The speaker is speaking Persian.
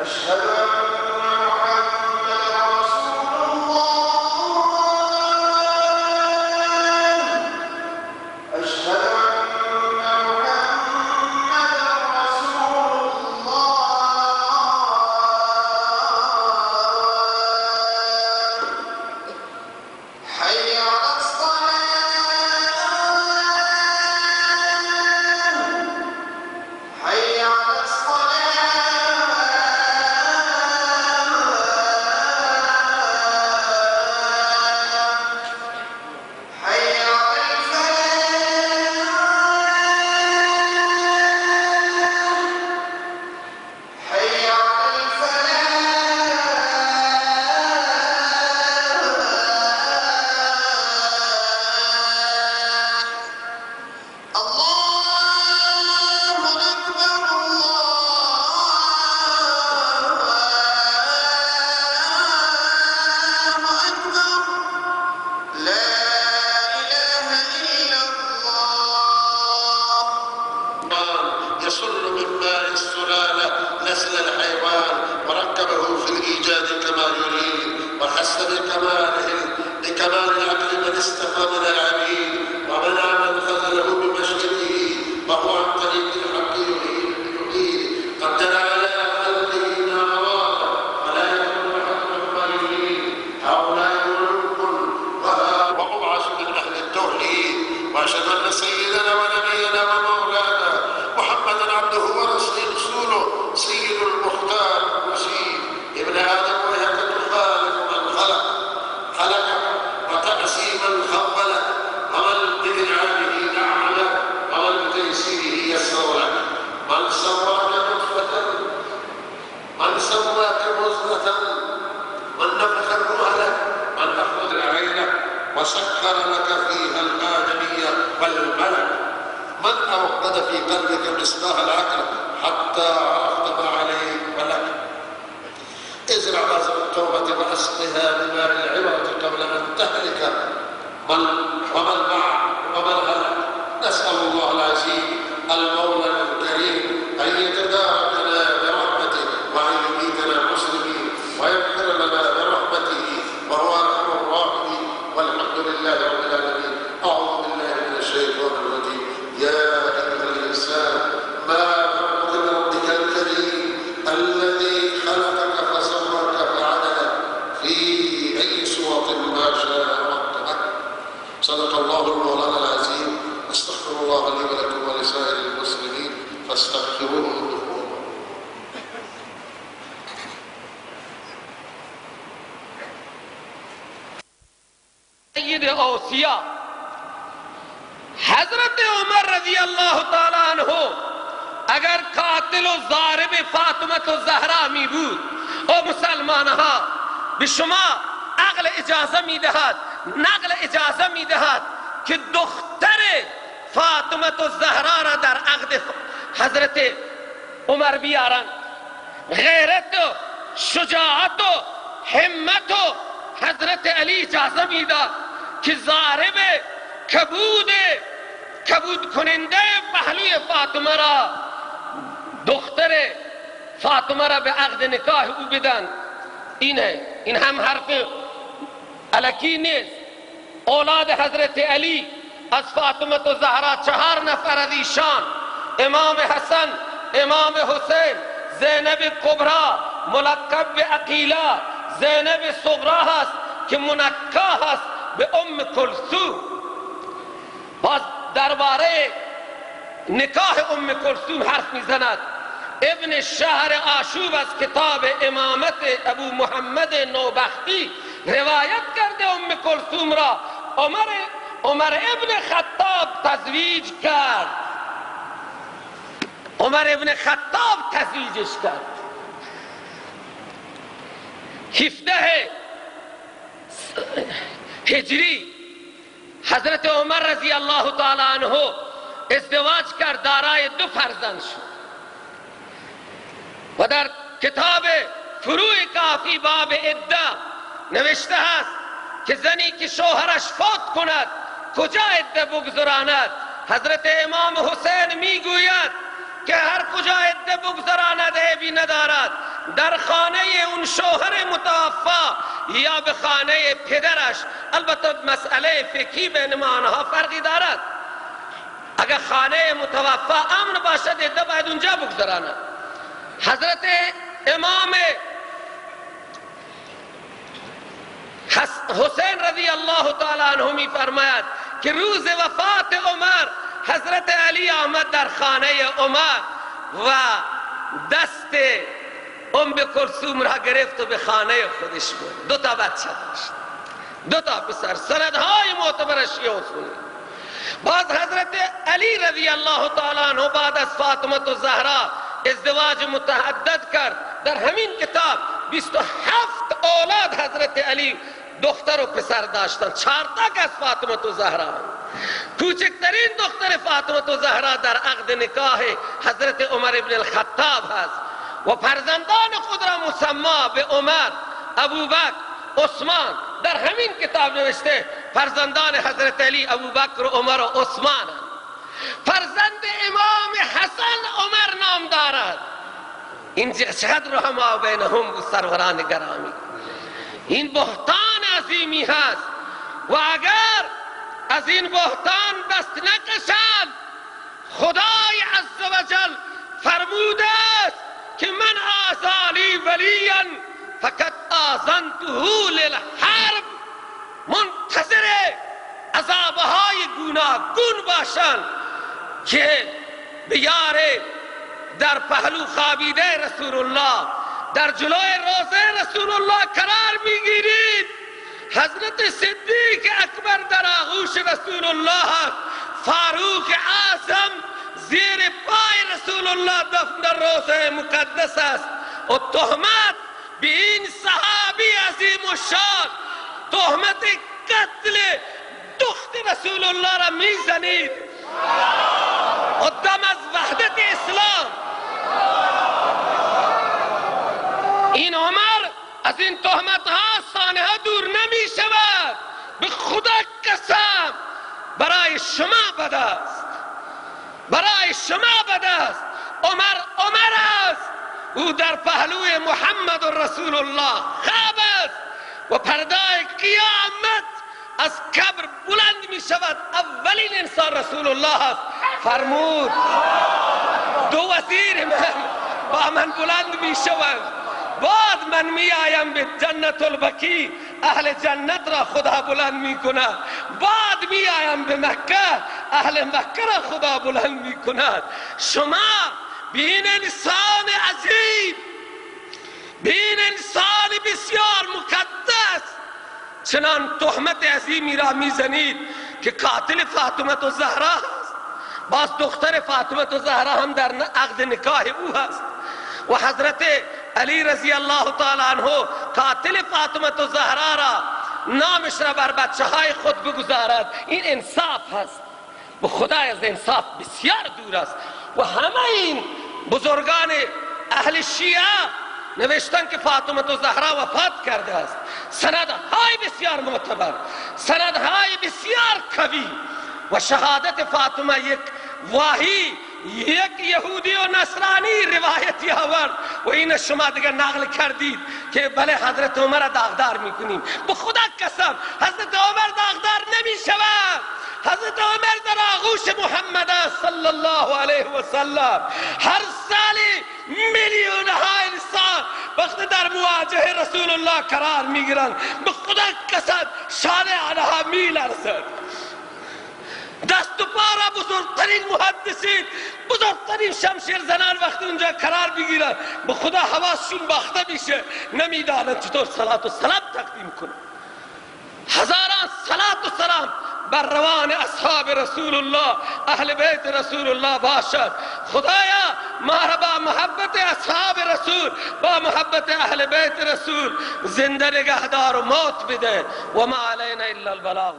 أشهد أن محمدا رسول الله. أشهد أن محمدا رسول الله. حي على الصلاة. حي على الصلاة. حي على الفلاح. حي على الفلاح. الله أكبر. الله أكبر. لا إله إلا الله. يصل من ماء السلالة نسل الحيوان وركبه في الإيجاد كما يريد وحس بكمال العقل من استفى من العبيد ومنع من خذله بمشهده وهو عن طريق الحق يحيي قدر على خلقه ما أراد ولا يكون حقه ما يريد هؤلاء ملوك وأبعث من أهل التوحيد وأشهد أن سيدنا ونبينا ومولانا محمدا عبده ورسوله سيد المختار المسيب ابن آدم وهيكة الخالق من خلق وتقسيم الخول ومن بإنعامه نعم له ومن بتيسيره يسر لك من سواك نطفة من سواك مزغة من نفخ الروح لك من أخرج العين وسخر لك فيها الآدمية والملك من أوقد في قلبك مصباح العقل حتى عرفت ما عليك ولك ازرع بذر التوبة وأسقها بماء العبرة قبل أن تهلك ومن هلك. نسأل الله العظيم المولى الكريم أن يتداركنا برحمته وأن يميتنا مسلمين ويغفر لنا برحمته وهو أرحم الراحمين والحمد لله رب العالمين. أعوذ بالله من الشيطان الرجيم. يا أيها الإنسان ما غرك بربك الكريم الذي خلقك فسواك فعدلك في أي صورة ما شاء ركبك. صدق الله المولانا العظيم. أستغفر الله لي ولكم ولسائر المسلمين فاستغفروه إنه سید اوصیا حضرت عمر رضی اللہ تعالی عنہ اگر قاتل و ضارب فاطمه الزهرا می بود او مسلمانها به شما عقل اجازه می دهد نقل اجازه می دهد که دختر فاطمه الزهرا را در عقد حضرت عمر بیارن. غیرت و شجاعت و همت و حضرت علی اجازه می داد که ضارب کبود کننده پهلوی فاطمه را دختر فاطمه را به عقد نکاح او بدن. این هم حرف الکی نیست. اولاد حضرت علی از فاطمه الزهرا 4 نفر از ایشان امام حسن، امام حسین، زینب کبرا ملقب به عقیلا، زینب صغرا هست که منکا هست به ام کلثوم. باز درباره نکاح ام کلثوم حرف میزند. ابن شهر آشوب از کتاب امامت ابو محمد نوبختی روایت کرده ام کلثوم را عمر ابن خطاب تزویج کرد. عمر ابن خطاب تزویجش کرد. 17 هجری حضرت عمر رضی الله تعالی عنه ازدواج کرد، دارای 2 فرزند شد. و در کتاب فروع کافی باب عده نوشته است که زنی که شوهرش فوت کند کجا عده بگذراند؟ حضرت امام حسین میگوید که هر کجا عده بگذراند عیبی ندارد. میرود در خانه اون شوهر متوفا یا به خانه پدرش. البته مسئله فقهی بین ما آنها فرقی دارد. اگر خانه متوفا امن باشد عده باید اونجا بگذرانند. حضرت امام حسین رضی الله تعالی عنه می فرماید که روز وفات عمر حضرت علی آمد در خانه عمر و دست ام کلثوم را گرفت و به خانه خودش برد. 2 بچه داشت، 2 پسر. سندهای معتبر شیعه و سنی. باز حضرت علی رضی الله تعالی عنه بعد از فاطمه الزهرا ازدواج متعدد کرد. در همین کتاب 27 اولاد حضرت علی دختر و پسر داشتند. 4 تا از فاطمه الزهرا. کوچکترین دختر فاطمه الزهرا در عقد نکاح حضرت عمر ابن الخطاب هست و فرزندان خود را مسما به عمر، ابوبکر، عثمان در همین کتاب نوشته. فرزندان حضرت علی ابوبکر و عمر و عثمان. فرزند امام حسن عمر نام دارد. این چقدر رحمه بینهم بود سروران گرامی. این بهتان عظیمی هست و اگر از این بهتان دست نکشند خدای عزوجل فرموده است که من آزالی ولیا فقط آذنته للحرب. منتظر عذابهای گوناگون باشند که بیاره در پهلو خوابیده رسول الله، در جلوی روضه رسول الله قرار میگیرید. حضرت صدیق اکبر در آغوش رسول الله، فاروق اعظم زیر پای رسول الله دفن در روضه مقدس است و تهمت به این صحابی عظیم الشان، تهمت قتل دختر رسول الله را میزنید و دم از وحدت اسلام. این عمر از این تهمت ها سانحه دور نمی شود. به خدا قسم برای شما بد است، برای شما بد است. عمر است. او در پهلوی محمد رسول الله خواب است و پردای قیامت از قبر بلند می شود. اولین انسان رسول الله است. فرمود 2 وزیر من با من بلند می شوند، بعد من می آیم به جنت البقیع، اهل جنت را خدا بلند می کند. بعد می آیم به مکه، اهل مکه را خدا بلند می کند. شما به این انسان عظیم، به این انسان بسیار مقدس چنان تهمت عظیمی را می زنید که قاتل فاطمه الزهرا است. باز دختر فاطمه الزهرا هم در عقد نکاح او هست و حضرت علی رضی الله تعالی عنه قاتل فاطمه الزهرا را نامش را بر بچه های خود بگذارد. این انصاف هست. و خدای از انصاف بسیار دور است. و همه این بزرگان اهل شیعه نوشتن که فاطمه الزهرا وفات کرده است. سندهای بسیار معتبر، سندهای بسیار قوی و شهادت فاطمه یک واهی، یک یهودی و نصرانی روایتی آورد و این شما دیگر نقل کردید که بله حضرت عمر داغدار میکنیم. به خدا قسم حضرت عمر داغدار نمی شود. حضرت عمر در آغوش محمد صلی الله علیه و سلم. هر سال میلیون ها انسان وقتی در مواجهه رسول الله قرار میگیرند به خدا قسم شان آنها میلرزد. دست و پا را بزرگترین محدثین، بزرگترین شمشیر زنان وقتی اونجا قرار بگیرن به خدا حواسشون باخته میشه، نمیدانند چطور صلات و سلام تقدیم کنند. هزاران صلات و سلام بر روان اصحاب رسول الله، اهل بیت رسول الله باشد. خدایا ما را با محبت اصحاب رسول، با محبت اهل بیت رسول زنده نگهدار و موت بده. و ما علینا الا البلاغ.